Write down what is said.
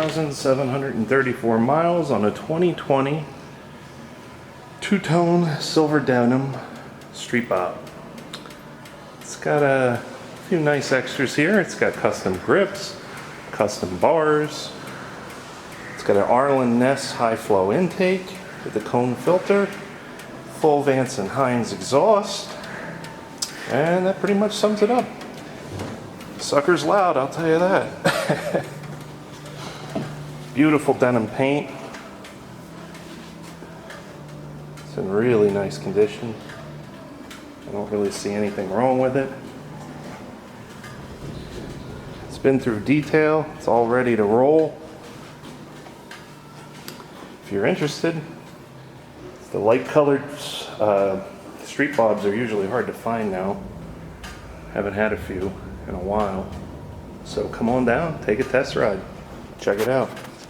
3,734 miles on a 2020 two-tone silver denim street bob. It's got a few nice extras here. It's got custom grips, custom bars. It's got an Arlen Ness high flow intake with a cone filter, full Vance and Hines exhaust, and that pretty much sums it up. Sucker's loud, I'll tell you that. Beautiful denim paint. It's in really nice condition. I don't really see anything wrong with it. It's been through detail. It's all ready to roll. If you're interested, the light colored street bobs are usually hard to find now. Haven't had a few in a while. So come on down, take a test ride, check it out.